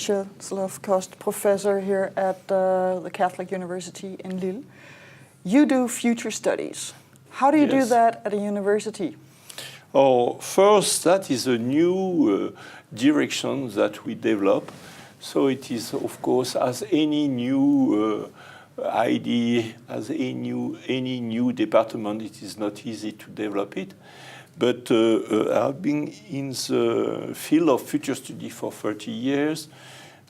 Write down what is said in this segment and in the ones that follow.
Michel Saloff-Coste, professor here at the Catholic University in Lille. You do future studies. How do you do that at a university? Oh, first, that is a new direction that we develop. So it is, of course, as any new idea, as any new department, it is not easy to develop it. But I've been in the field of future study for 30 years,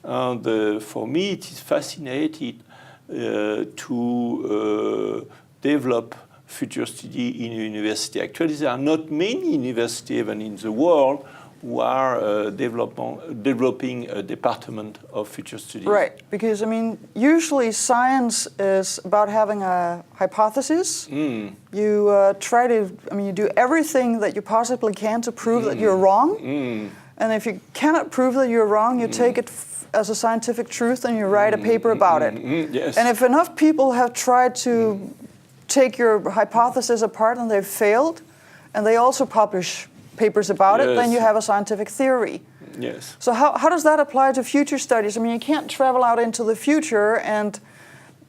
and for me it is fascinating to develop future study in a university. Actually, there are not many universities even in the world who are developing a department of future studies. Right, because I mean, usually science is about having a hypothesis. You you do everything that you possibly can to prove that you're wrong. And if you cannot prove that you're wrong, you take it as a scientific truth and you write a paper about it. Yes. And if enough people have tried to take your hypothesis apart and they've failed, and they also publish papers about it, then you have a scientific theory. Yes. So how does that apply to future studies? I mean, you can't travel out into the future and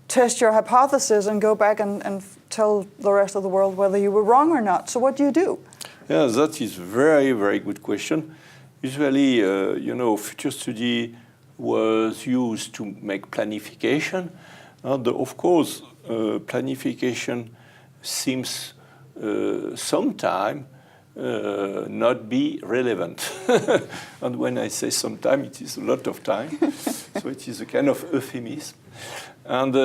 test your hypothesis and go back and tell the rest of the world whether you were wrong or not. So what do you do? Yeah, that is very, very good question. Usually, future study was used to make planification. And of course, planification seems sometime not be relevant. And when I say sometime, it is a lot of time. So it is a kind of euphemism. And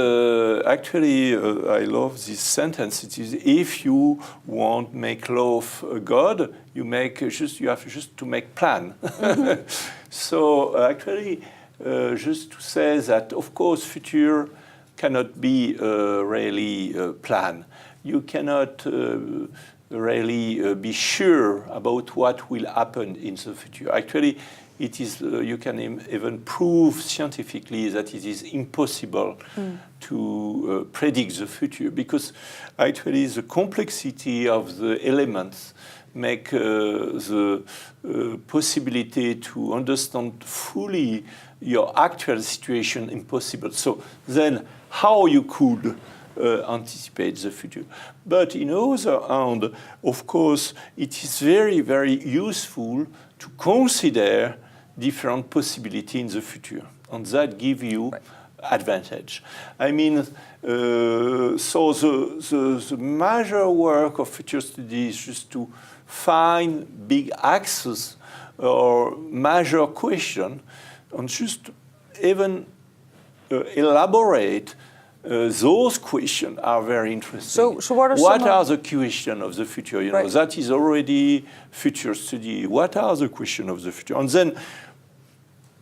actually, I love this sentence. It is, if you want to make law of God, you have just to make plan. So actually, just to say that, of course, future cannot be really planned. You cannot really be sure about what will happen in the future. Actually, it is you can even prove scientifically that it is impossible to predict the future, because actually the complexity of the elements make the possibility to understand fully your actual situation impossible. So then how you could anticipate the future. But in other hand, of course, it is very, very useful to consider different possibilities in the future, and that gives you advantage. I mean, so the major work of future study is just to find big axes or major question, and just even elaborate. Those questions are very interesting. So what are the questions of the future? You know, that is already future study. What are the questions of the future? And then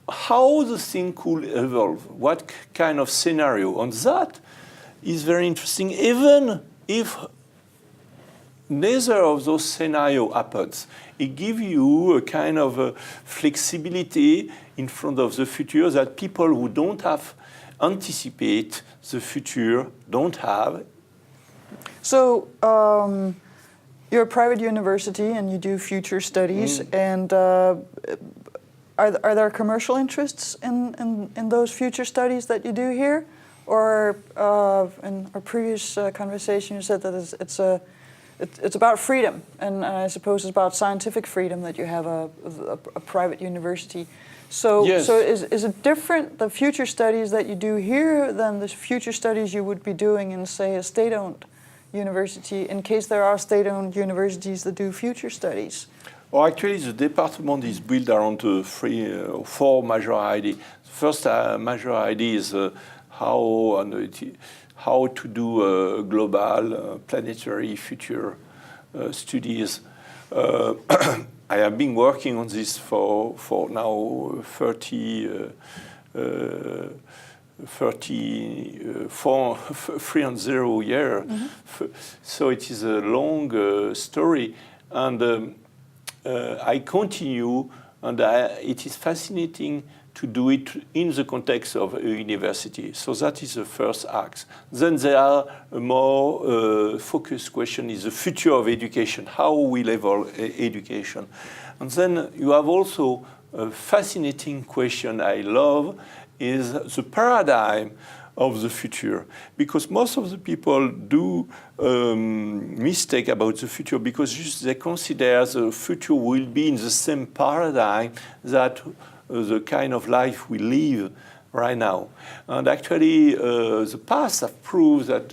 how the thing could evolve? What kind of scenario? And that is very interesting. Even if neither of those scenarios happens, it gives you a kind of a flexibility in front of the future that people who don't have anticipate the future don't have. So you're a private university and you do future studies, and are there commercial interests in those future studies that you do here? Or in our previous conversation you said that it's about freedom, and I suppose it's about scientific freedom that you have a private university. So, so is it different, the future studies that you do here, than the future studies you would be doing in, say, a state-owned university, in case there are state-owned universities that do future studies? Well, actually, the department is built around four major ideas. The first major idea is how to do global planetary future studies. I have been working on this for now 300 years. So it is a long story, and I continue, and it is fascinating to do it in the context of a university. So that is the first act. Then there are a more focused question is the future of education. How will evolve education? And then you have also a fascinating question I love is the paradigm of the future, because most of the people do mistake about the future because just they consider the future will be in the same paradigm that the kind of life we live right now. And actually, the past have proved that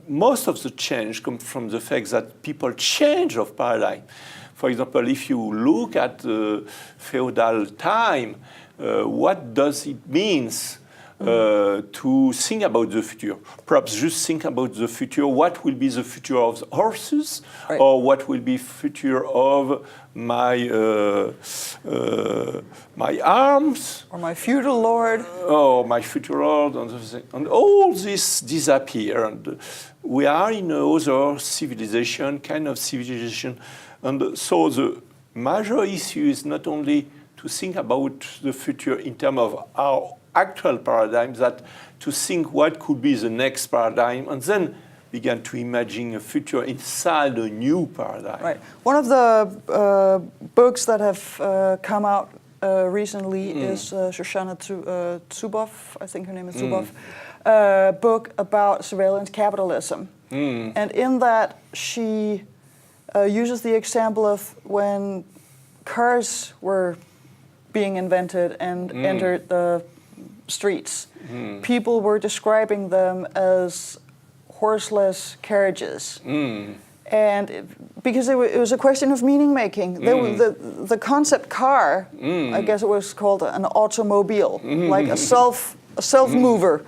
most of the change comes from the fact that people change of paradigm. For example, if you look at the feudal time, what does it mean to think about the future? Perhaps just think about the future. What will be the future of the horses, right, or what will be future of my my arms, or my feudal lord, or my future lord, and all this disappear. And we are in another civilization, kind of civilization, and so the major issue is not only to think about the future in terms of our actual paradigms, that to think what could be the next paradigm, and then begin to imagine a future inside a new paradigm. Right. One of the books that have come out recently is Shoshana Zuboff, I think her name is Zuboff, book about surveillance capitalism. And in that, she uses the example of when cars were being invented and entered the streets. People were describing them as horseless carriages. And because it was a question of meaning making. The concept car, I guess it was called an automobile, like a self mover.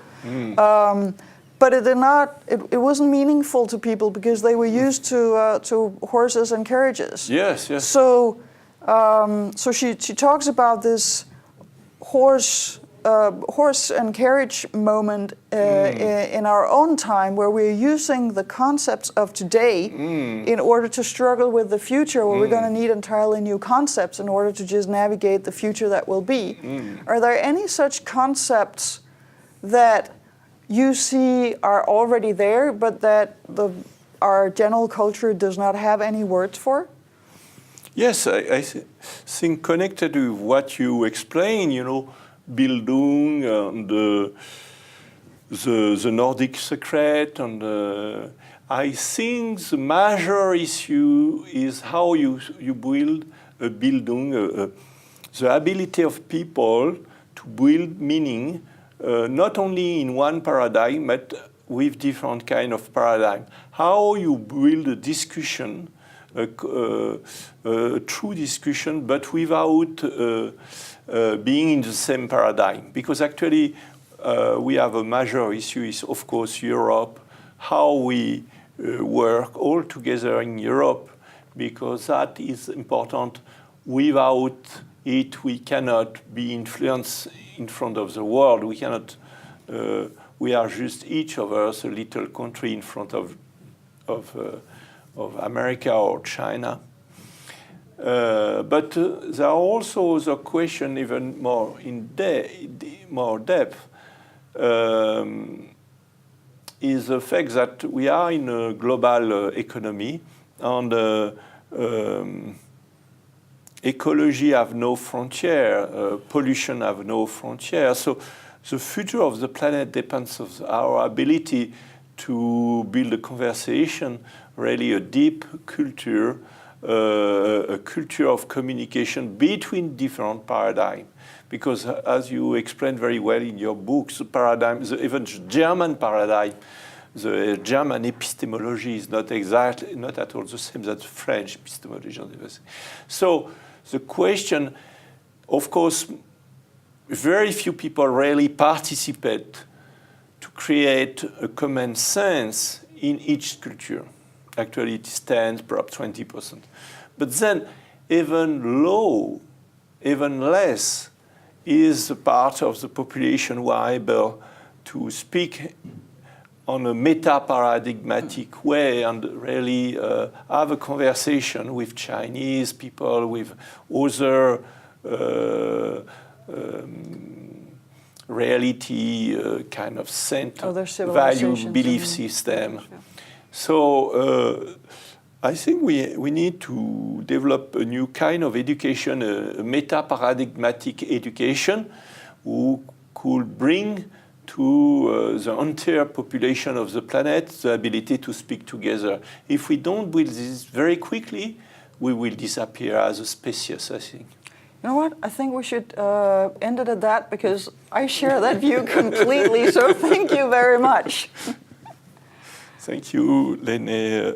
But it did not. It wasn't meaningful to people because they were used to horses and carriages. Yes, yes. So she talks about this horse and carriage moment in our own time, where we're using the concepts of today in order to struggle with the future, where we're going to need entirely new concepts in order to just navigate the future that will be. Are there any such concepts that you see are already there, but that our general culture does not have any words for? Yes, I think connected to what you explained, Bildung and the Nordic secret, and I think the major issue is how you build a Bildung, the ability of people to build meaning, not only in one paradigm, but with different kind of paradigm. How you build a discussion, a true discussion, but without being in the same paradigm. Because actually, we have a major issue is, of course, Europe, how we work all together in Europe, because that is important. Without it, we cannot be influenced in front of the world. We cannot, we are just each of us a little country in front of America or China. But there are also the question even more more depth is the fact that we are in a global economy, and ecology have no frontier, pollution have no frontier. So the future of the planet depends on our ability to build a conversation, really a deep culture, a culture of communication between different paradigms. Because as you explained very well in your books, the paradigm, even the German paradigm, the German epistemology is not at all the same as the French epistemology. So the question, of course, very few people really participate to create a common sense in each culture. Actually, it is 10, perhaps 20%. But then even less is a part of the population who are able to speak on a meta-paradigmatic way and really have a conversation with Chinese people, with other reality kind of center, value, belief system. So I think we need to develop a new kind of education, a meta-paradigmatic education, who could bring to the entire population of the planet the ability to speak together. If we don't build this very quickly, we will disappear as a species, I think. You know what? I think we should end it at that, because I share that view completely. So thank you very much. Thank you, Lene.